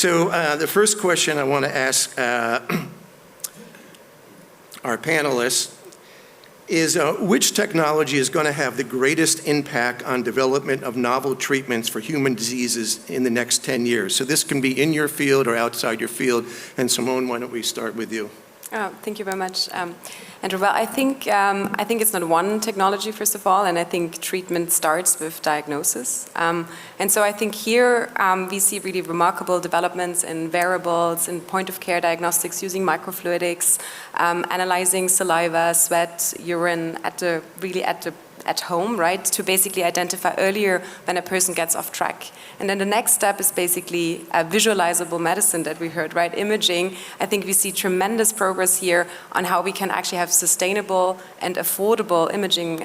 So the first question I want to ask our panelists is which technology is going to have the greatest impact on development of novel treatments for human diseases in the next 10 years? So this can be in your field or outside your field. And Simone, why don't we start with you? Thank you very much, Andrew. Well, I think it's not one technology, first of all, and I think treatment starts with diagnosis. And so I think here we see really remarkable developments in wearables, in point-of-care diagnostics using microfluidics, analyzing saliva, sweat, urine at home, right, to basically identify earlier when a person gets off track. And then the next step is basically a visualizable medicine that we heard, right, imaging. I think we see tremendous progress here on how we can actually have sustainable and affordable imaging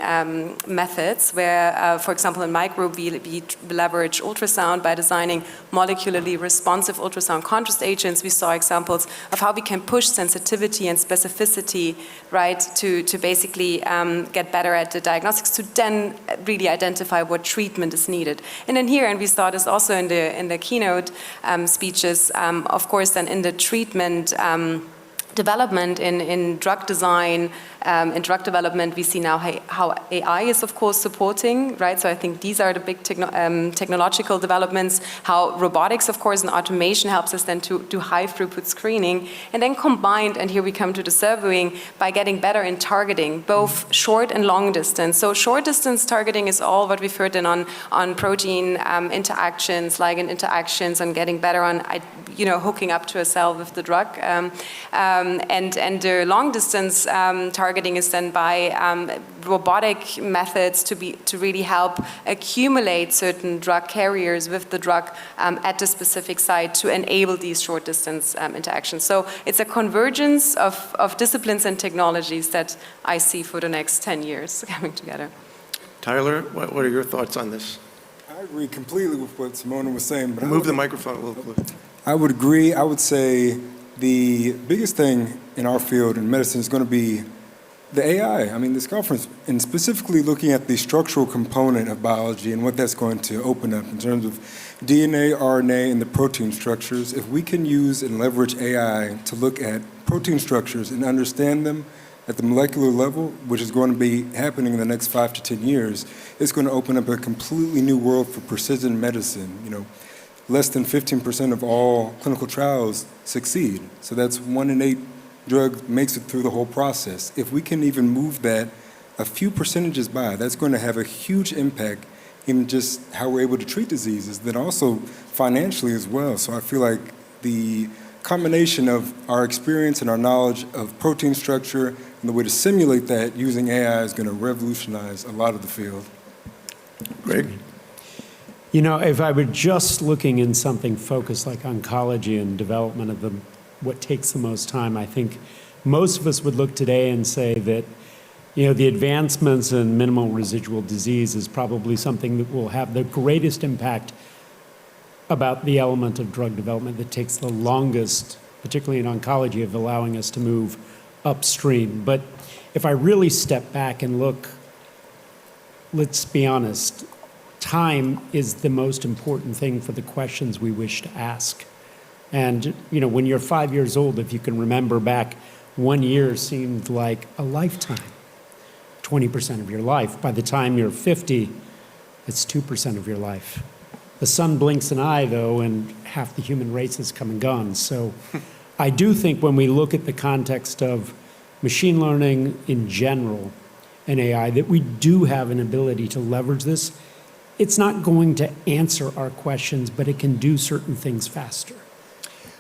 methods where, for example, in my group, we leverage ultrasound by designing molecularly responsive ultrasound contrast agents. We saw examples of how we can push sensitivity and specificity, right, to basically get better at the diagnostics, to then really identify what treatment is needed. And then here, and we saw this also in the keynote speeches, of course, then in the treatment development, in drug design, in drug development, we see now how AI is, of course, supporting, right? So I think these are the big technological developments, how robotics, of course, and automation helps us then to do high throughput screening, and then combined, and here we come to the surveying, by getting better in targeting, both short and long distance. So short distance targeting is all what we've heard in on protein interactions, ligand interactions, and getting better on, hooking up to a cell with the drug. And the long distance targeting is then by robotic methods to really help accumulate certain drug carriers with the drug at the specific site to enable these short distance interactions. So it's a convergence of disciplines and technologies that I see for the next 10 years coming together. Tyler, what are your thoughts on this? I agree completely with what Simone was saying. But Move the microphone a little bit. I would agree. I would say the biggest thing in our field in medicine is going to be the AI. I mean, this conference, and specifically looking at the structural component of biology and what that's going to open up in terms of DNA, RNA, and the protein structures. If we can use and leverage AI to look at protein structures and understand them at the molecular level, which is going to be happening in the next 5 to 10 years, it's going to open up a completely new world for precision medicine. Less than 15% of all clinical trials succeed. So that's 1 in 8 drug makes it through the whole process. If we can even move that a few percentages by, that's going to have a huge impact in just how we're able to treat diseases, then also financially as well. So I feel like the combination of our experience and our knowledge of protein structure and the way to simulate that using AI is going to revolutionize a lot of the field. Greg? If I were just looking in something focused like oncology and development of what takes the most time, I think most of us would look today and say that, the advancements in minimal residual disease is probably something that will have the greatest impact about the element of drug development that takes the longest, particularly in oncology, of allowing us to move upstream. But if I really step back and look, let's be honest, time is the most important thing for the questions we wish to ask. And, when you're 5 years old, if you can remember back, 1 year seemed like a lifetime, 20% of your life. By the time you're 50, it's 2% of your life. The sun blinks an eye, though, and half the human race has come and gone. So I do think when we look at the context of machine learning in general and AI, that we do have an ability to leverage this. It's not going to answer our questions, but it can do certain things faster.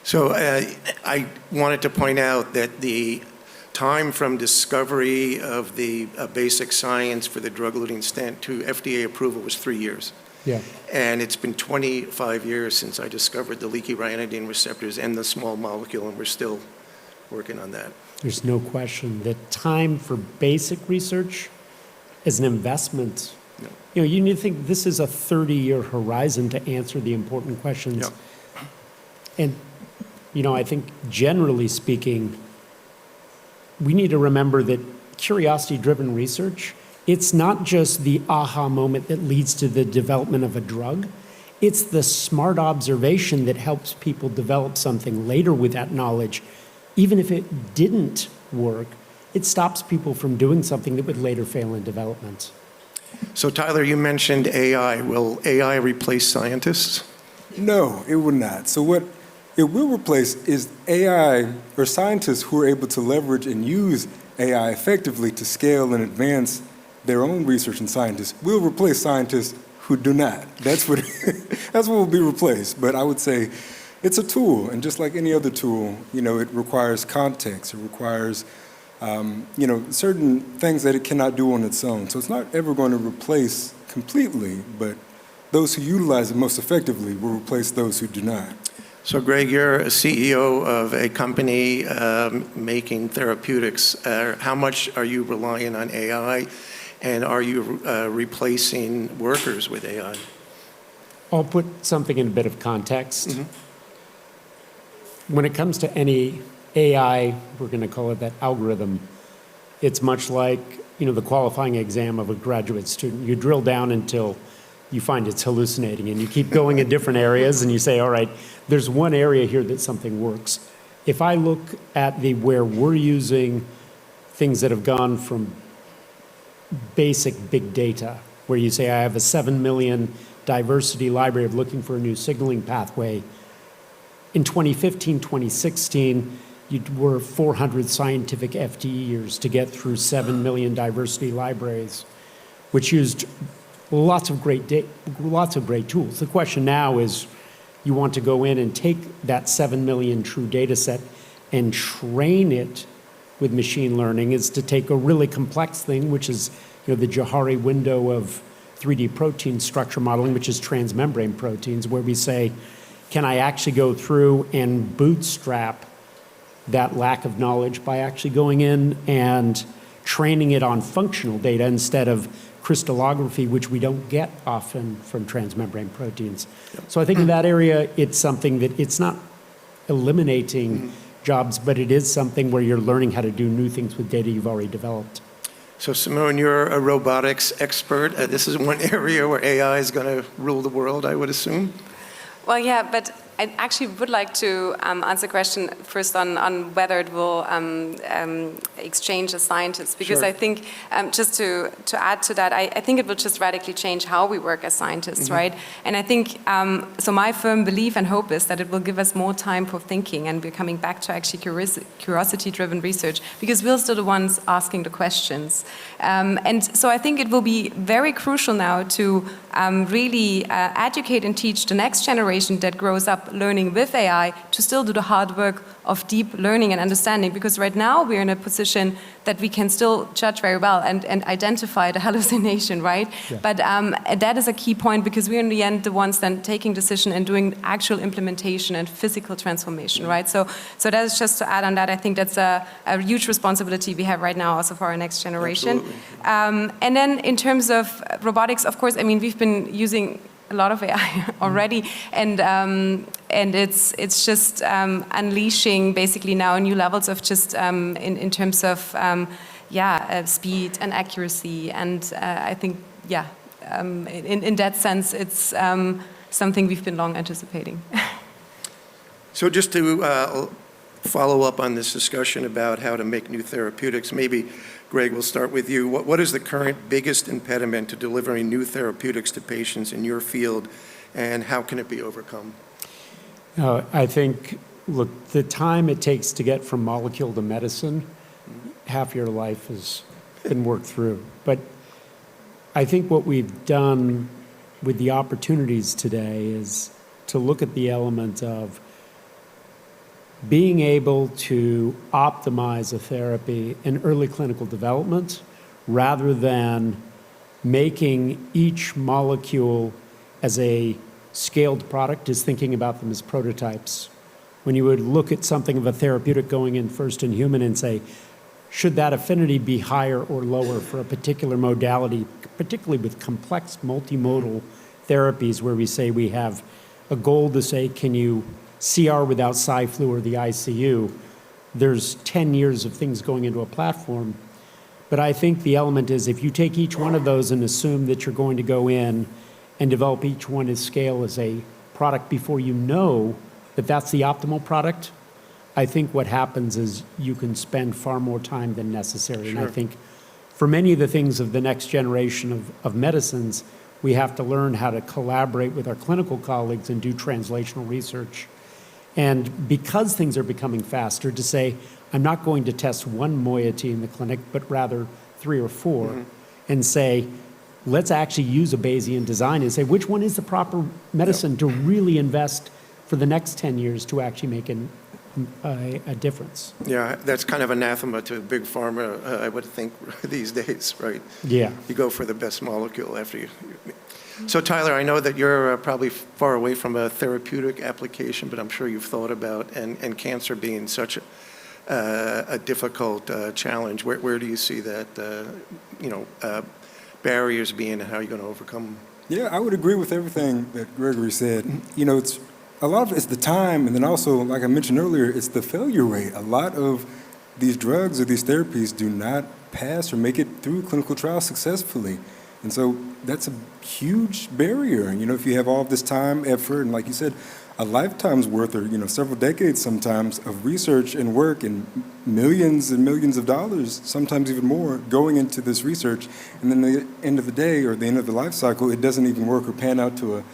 So I wanted to point out that the time from discovery of the basic science for the drug-eluting stent to FDA approval was 3 years. Yeah. And it's been 25 years since I discovered the leaky ryanodine receptors and the small molecule, and we're still working on that. There's no question that time for basic research is an investment. No. You need to think this is a 30-year horizon to answer the important questions. Yeah. And, I think generally speaking, we need to remember that curiosity-driven research, it's not just the aha moment that leads to the development of a drug. It's the smart observation that helps people develop something later with that knowledge. Even if it didn't work, it stops people from doing something that would later fail in development. So Tyler, you mentioned AI. Will AI replace scientists? No, it will not. So what it will replace is AI or scientists who are able to leverage and use AI effectively to scale and advance their own research, and scientists will replace scientists who do not. That's what that's what will be replaced. But I would say it's a tool, and just like any other tool, it requires context. It requires certain things that it cannot do on its own. So it's not ever going to replace completely, but those who utilize it most effectively will replace those who do not. So Greg, you're a CEO of a company making therapeutics. How much are you relying on AI, and are you replacing workers with AI? I'll put something in a bit of context. Mm-hmm. When it comes to any AI, we're going to call it that algorithm, it's much like, the qualifying exam of a graduate student. You drill down until you find it's hallucinating, and you keep going in different areas, and you say, all right, there's one area here that something works. If I look at where we're using things that have gone from basic big data, where you say I have a 7 million diversity library of looking for a new signaling pathway. In 2015, 2016, you were 400 scientific FTE years to get through 7 million diversity libraries, which used lots of great tools. The question now is, you want to go in and take that 7 million true data set and train it with machine learning, is to take a really complex thing, which is the Johari window of 3D protein structure modeling, which is transmembrane proteins, where we say, can I actually go through and bootstrap that lack of knowledge by actually going in and training it on functional data instead of crystallography, which we don't get often from transmembrane proteins. Yep. So I think in that area, it's something that it's not eliminating jobs, but it is something where you're learning how to do new things with data you've already developed. So Simone, you're a robotics expert. This is one area where AI is going to rule the world, I would assume. Well, yeah, but I actually would like to answer the question first on whether it will exchange the scientists, because sure. I think just to add to that, I think it will just radically change how we work as scientists, mm-hmm. right? And I think, so my firm belief and hope is that it will give us more time for thinking, and we're coming back to actually curiosity-driven research, because we're still the ones asking the questions. And so I think it will be very crucial now to really educate and teach the next generation that grows up learning with AI to still do the hard work of deep learning and understanding, because right now we're in a position that we can still judge very well and identify the hallucination, right? Yeah. But that is a key point, because we're in the end the ones then taking decision and doing actual implementation and physical transformation, right? So that is just to add on that. I think that's a huge responsibility we have right now also for our next generation. And then in terms of robotics, of course, I mean, we've been using a lot of AI already, and it's just unleashing basically now new levels of just in terms of speed and accuracy, and I think in that sense it's something we've been long anticipating. So just to follow up on this discussion about how to make new therapeutics, maybe Greg, we'll start with you. What is the current biggest impediment to delivering new therapeutics to patients in your field, and how can it be overcome? I think, look, the time it takes to get from molecule to medicine, half your life has been worked through. But I think what we've done with the opportunities today is to look at the element of being able to optimize a therapy in early clinical development rather than making each molecule as a scaled product, is thinking about them as prototypes. When you would look at something of a therapeutic going in first in human and say, should that affinity be higher or lower for a particular modality, particularly with complex multimodal therapies where we say we have a goal to say, can you CR without Cy/Flu or the ICU? There's 10 years of things going into a platform. But I think the element is, if you take each one of those and assume that you're going to go in and develop each one at scale as a product before you know that that's the optimal product, I think what happens is you can spend far more time than necessary. And I think for many of the things of the next generation of medicines, we have to learn how to collaborate with our clinical colleagues and do translational research. And because things are becoming faster, to say, I'm not going to test one moiety in the clinic, but rather 3 or 4, and say, let's actually use a Bayesian design and say, which one is the proper medicine to really invest for the next 10 years to actually make a difference. Yeah, that's kind of anathema to big pharma, I would think, these days, right? Yeah. You go for the best molecule after you. So Tyler, I know that you're probably far away from a therapeutic application, but I'm sure you've thought about, and cancer being such a difficult challenge. Where do you see that, barriers being, and how are you going to overcome them? Yeah, I would agree with everything that Gregory said. It's a lot of it's the time, and then also, like I mentioned earlier, it's the failure rate. A lot of these drugs or these therapies do not pass or make it through clinical trials successfully. And so that's a huge barrier. If you have all of this time, effort, and like you said, a lifetime's worth or, several decades sometimes of research and work and millions of dollars, sometimes even more, going into this research. And then the end of the day or the end of the life cycle, it doesn't even work or pan out to a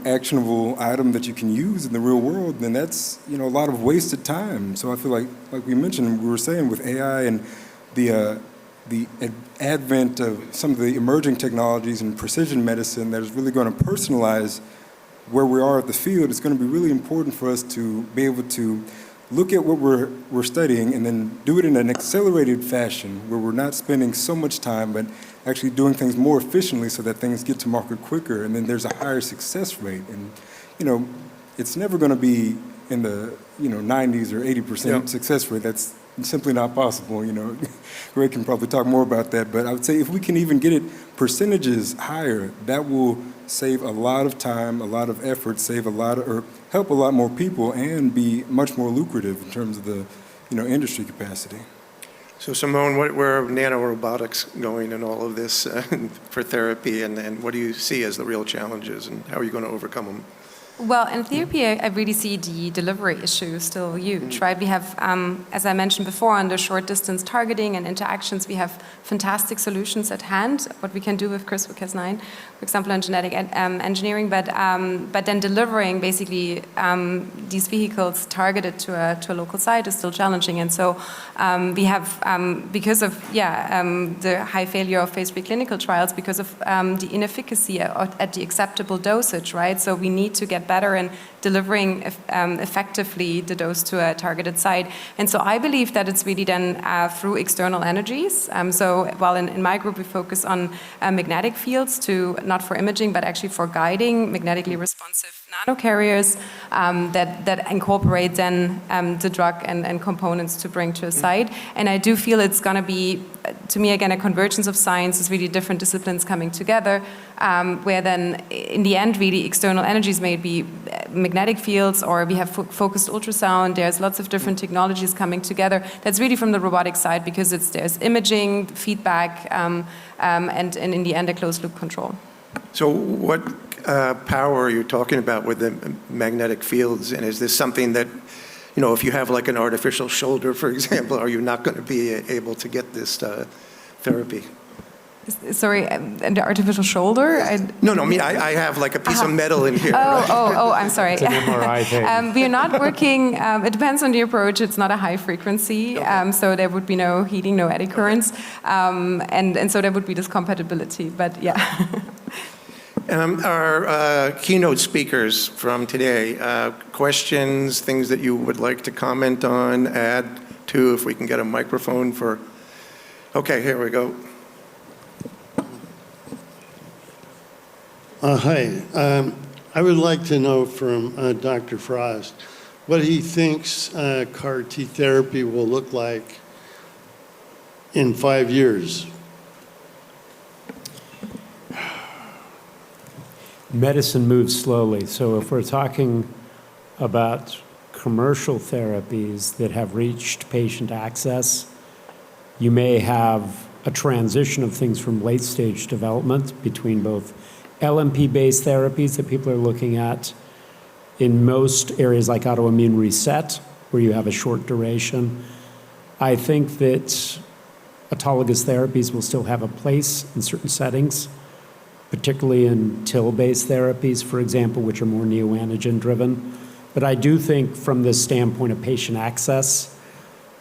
actionable item that you can use in the real world, then that's, a lot of wasted time. So I feel like we mentioned, we were saying with AI and the advent of some of the emerging technologies and precision medicine that is really going to personalize where we are at the field, it's going to be really important for us to be able to look at what we're studying and then do it in an accelerated fashion where we're not spending so much time, but actually doing things more efficiently so that things get to market quicker, and then there's a higher success rate. And, it's never going to be in the, 90s or 80% success rate. That's simply not possible. Greg can probably talk more about that, but I would say if we can even get it percentages higher, that will save a lot of time, a lot of effort, or help a lot more people, and be much more lucrative in terms of the, industry capacity. So Simone, where are nanorobotics going in all of this for therapy, and what do you see as the real challenges, and how are you going to overcome them? Well, in therapy, I really see the delivery issue still huge, right? We have, as I mentioned before, under short distance targeting and interactions, we have fantastic solutions at hand, what we can do with CRISPR-Cas9, for example, in genetic engineering, but then delivering basically these vehicles targeted to a local site is still challenging. And so we have, because of, the high failure of phase 3 clinical trials, because of the inefficacy at the acceptable dosage, right? So we need to get better in delivering effectively the dose to a targeted site. And so I believe that it's really then through external energies. So while in my group we focus on magnetic fields, not for imaging, but actually for guiding magnetically responsive nanocarriers that incorporate then the drug and components to bring to a site. And I do feel it's going to be, to me, again, a convergence of science, is really different disciplines coming together, where then in the end really external energies may be magnetic fields, or we have focused ultrasound. There's lots of different technologies coming together. That's really from the robotic side, because there's imaging, feedback, and in the end a closed loop control. So what power are you talking about with the magnetic fields, and is this something that, if you have like an artificial shoulder, for example, are you not going to be able to get this therapy? Sorry, the artificial shoulder? No, I have like a piece of metal in here. Oh, I'm sorry. It's an MRI thing. We are not working, it depends on the approach. It's not a high frequency, so there would be no heating, no eddy currents, and so there would be this compatibility, but yeah. Our keynote speakers from today, questions, things that you would like to comment on, add to, if we can get a microphone for, okay, here we go. Hi. I would like to know from Dr. Frost what he thinks CAR T therapy will look like in 5 years. Medicine moves slowly. So if we're talking about commercial therapies that have reached patient access, you may have a transition of things from late-stage development between both LMP-based therapies that people are looking at in most areas like autoimmune reset, where you have a short duration. I think that autologous therapies will still have a place in certain settings, particularly in TIL-based therapies, for example, which are more neoantigen-driven. But I do think from the standpoint of patient access,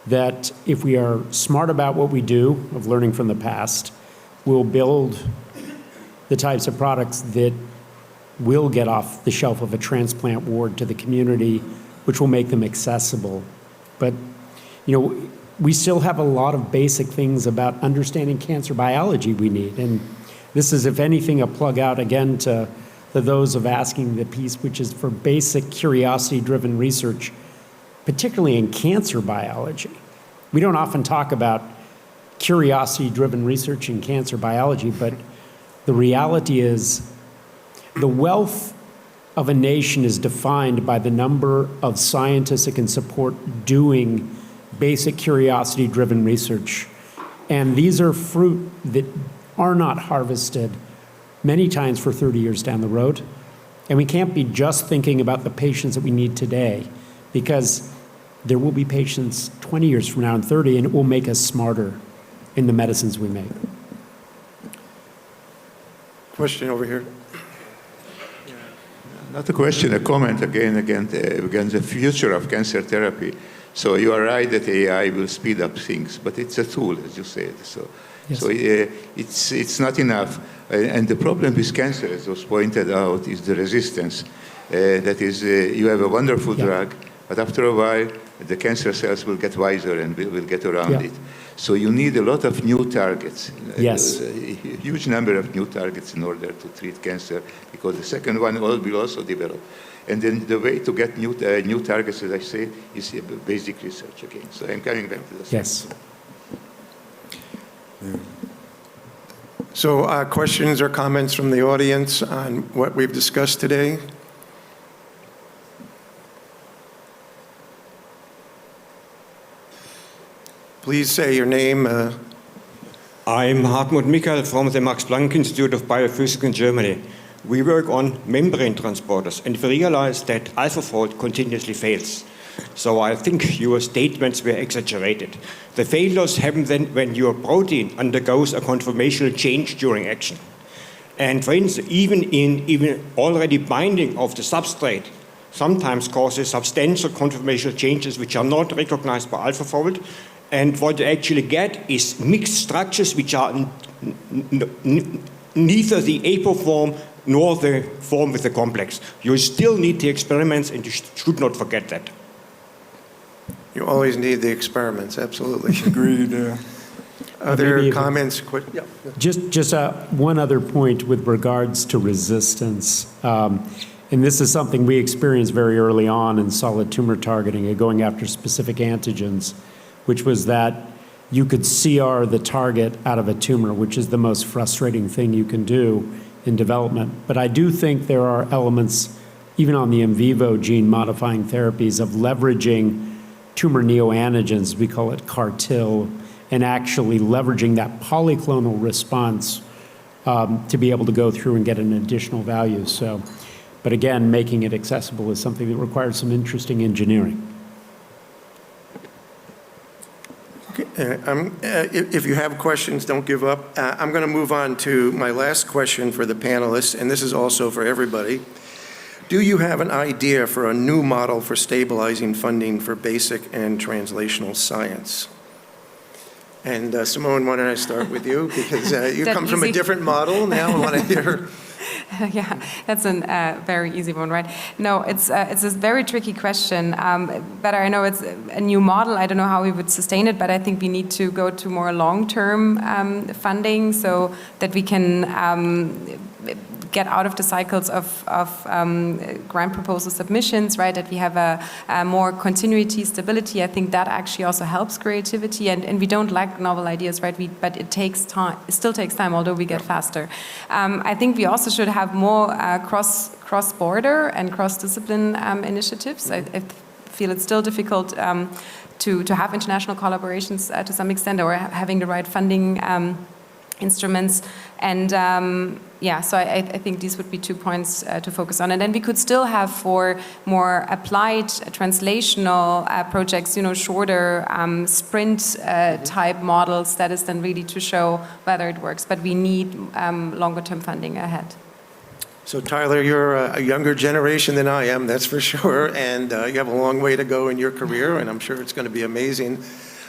that if we are smart about what we do, of learning from the past, we'll build the types of products that will get off the shelf of a transplant ward to the community, which will make them accessible. But, you know, we still have a lot of basic things about understanding cancer biology we need. And this is, if anything, a plug out again to those of asking the piece, which is for basic curiosity-driven research, particularly in cancer biology. We don't often talk about curiosity-driven research in cancer biology, but the reality is the wealth of a nation is defined by the number of scientists that can support doing basic curiosity-driven research. And these are fruit that are not harvested many times for 30 years down the road. And we can't be just thinking about the patients that we need today, because there will be patients 20 years from now and 30, and it will make us smarter in the medicines we make. Question over here. Not a question, a comment again, the future of cancer therapy. So you are right that AI will speed up things, but it's a tool, as you said. So, Yes. it's not enough. And the problem with cancer, as was pointed out, is the resistance. That is, you have a wonderful drug, but after a while, the cancer cells will get wiser and will get around it. So you need a lot of new targets. Yes. A huge number of new targets in order to treat cancer, because the second one will also develop. And then the way to get new targets, as I say, is basic research again. So I'm coming back to this. Yes. So questions or comments from the audience on what we've discussed today? Please say your name. I'm Hartmut Michael from the Max Planck Institute of Biophysics in Germany. We work on membrane transporters, and we realize that AlphaFold continuously fails. So I think your statements were exaggerated. The failures happen then when your protein undergoes a conformational change during action. And for instance, even already binding of the substrate sometimes causes substantial conformational changes which are not recognized by AlphaFold. And what you actually get is mixed structures which are neither the apo form nor the form with the complex. You still need the experiments, and you should not forget that. You always need the experiments, absolutely. Agreed. Other comments? Yeah. Just one other point with regards to resistance. And this is something we experienced very early on in solid tumor targeting and going after specific antigens, which was that you could CR the target out of a tumor, which is the most frustrating thing you can do in development. But I do think there are elements, even on the in vivo gene modifying therapies, of leveraging tumor neoantigens, we call it CAR-TIL, and actually leveraging that polyclonal response to be able to go through and get an additional value. So, but again, making it accessible is something that requires some interesting engineering. If you have questions, don't give up. I'm going to move on to my last question for the panelists, and this is also for everybody. Do you have an idea for a new model for stabilizing funding for basic and translational science? And Simone, why don't I start with you? Because you come from a different model. Now I want to hear. Yeah, that's a very easy one, right? No, it's a very tricky question. But I know it's a new model. I don't know how we would sustain it, but I think we need to go to more long-term funding so that we can get out of the cycles of grant proposal submissions, right? That we have a more continuity, stability. I think that actually also helps creativity, and we don't lack novel ideas, right? But it takes time. It still takes time, although we get faster. I think we also should have more cross-border and cross-discipline initiatives. I feel it's still difficult to have international collaborations to some extent, or having the right funding instruments. And yeah, so I think these would be 2 points to focus on. And then we could still have for more applied translational projects, shorter sprint type models that is then really to show whether it works. But we need longer term funding ahead. So Tyler, you're a younger generation than I am, that's for sure, and you have a long way to go in your career, and I'm sure it's going to be amazing.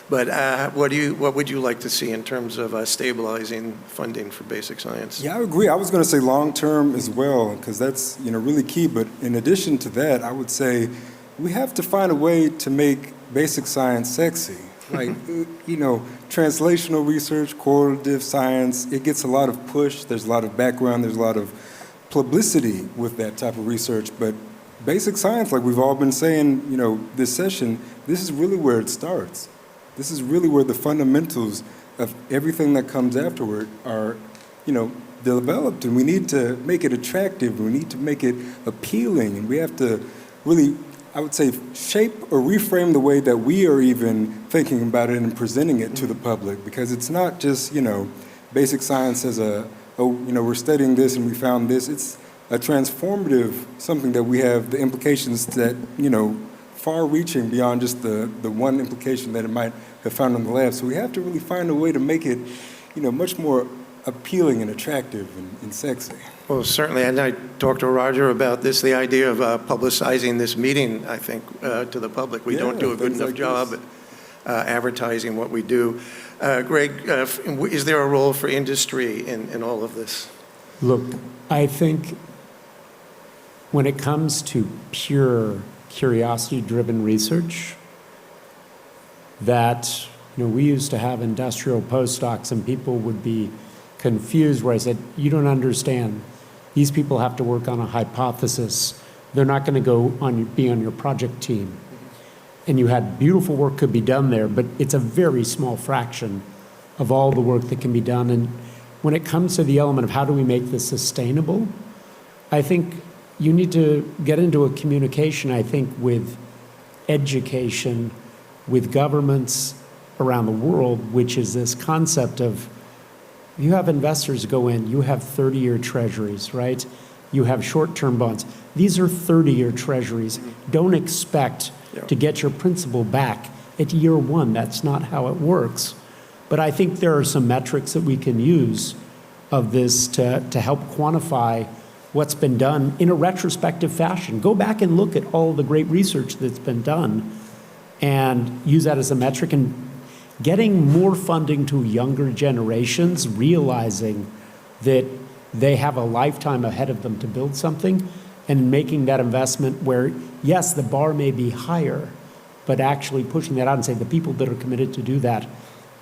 But what would you like to see in terms of stabilizing funding for basic science? Yeah, I agree. I was going to say long-term as well, because that's really key. But in addition to that, I would say we have to find a way to make basic science sexy. Like, translational research, correlative science, it gets a lot of push. There's a lot of background. There's a lot of publicity with that type of research. But basic science, like we've all been saying, this session, this is really where it starts. This is really where the fundamentals of everything that comes afterward are, developed. And we need to make it attractive. We need to make it appealing. And we have to really, I would say, shape or reframe the way that we are even thinking about it and presenting it to the public. Because it's not just, basic science as we're studying this and we found this. It's a transformative something that we have the implications that, far-reaching beyond just the one implication that it might have found in the lab. So we have to really find a way to make it, much more appealing and attractive and sexy. Well, certainly, and I talked to Roger about this, the idea of publicizing this meeting, I think, to the public. We don't do a good enough job at advertising what we do. Greg, is there a role for industry in all of this? Look, I think when it comes to pure curiosity-driven research, that we used to have industrial postdocs and people would be confused where I said, you don't understand. These people have to work on a hypothesis. They're not going to be on your project team. And you had beautiful work could be done there, but it's a very small fraction of all the work that can be done. And when it comes to the element of how do we make this sustainable, I think you need to get into a communication, I think, with education, with governments around the world, which is this concept of you have investors go in, you have 30-year treasuries, right? You have short-term bonds. These are 30-year treasuries. Don't expect to get your principal back at year one. That's not how it works. But I think there are some metrics that we can use of this to help quantify what's been done in a retrospective fashion. Go back and look at all the great research that's been done and use that as a metric, and getting more funding to younger generations, realizing that they have a lifetime ahead of them to build something, and making that investment where, yes, the bar may be higher, but actually pushing that out and say the people that are committed to do that,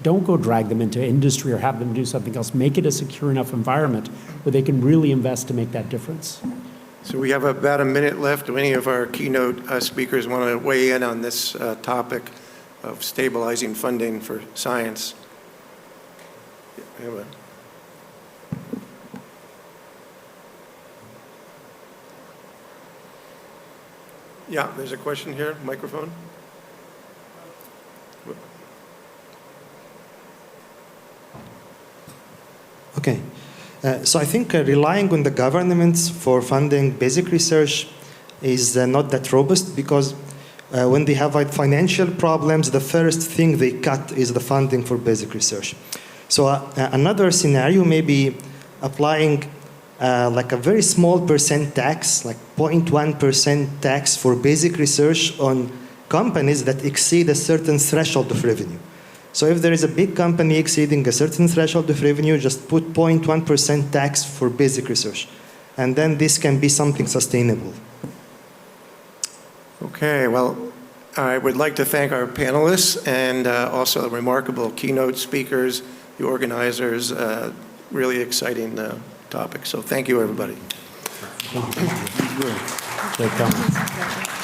don't go drag them into industry or have them do something else. Make it a secure enough environment where they can really invest to make that difference. So we have about a minute left. Do any of our keynote speakers want to weigh in on this topic of stabilizing funding for science? Yeah, there's a question here. Microphone. Okay. So I think relying on the governments for funding basic research is not that robust, because when they have financial problems, the first thing they cut is the funding for basic research. So another scenario may be applying like a very small percent tax, like 0.1% tax for basic research on companies that exceed a certain threshold of revenue. So if there is a big company exceeding a certain threshold of revenue, just put 0.1% tax for basic research. And then this can be something sustainable. Okay, well, I would like to thank our panelists and also the remarkable keynote speakers, the organizers, really exciting topic. So thank you, everybody. Thank you. Great comments.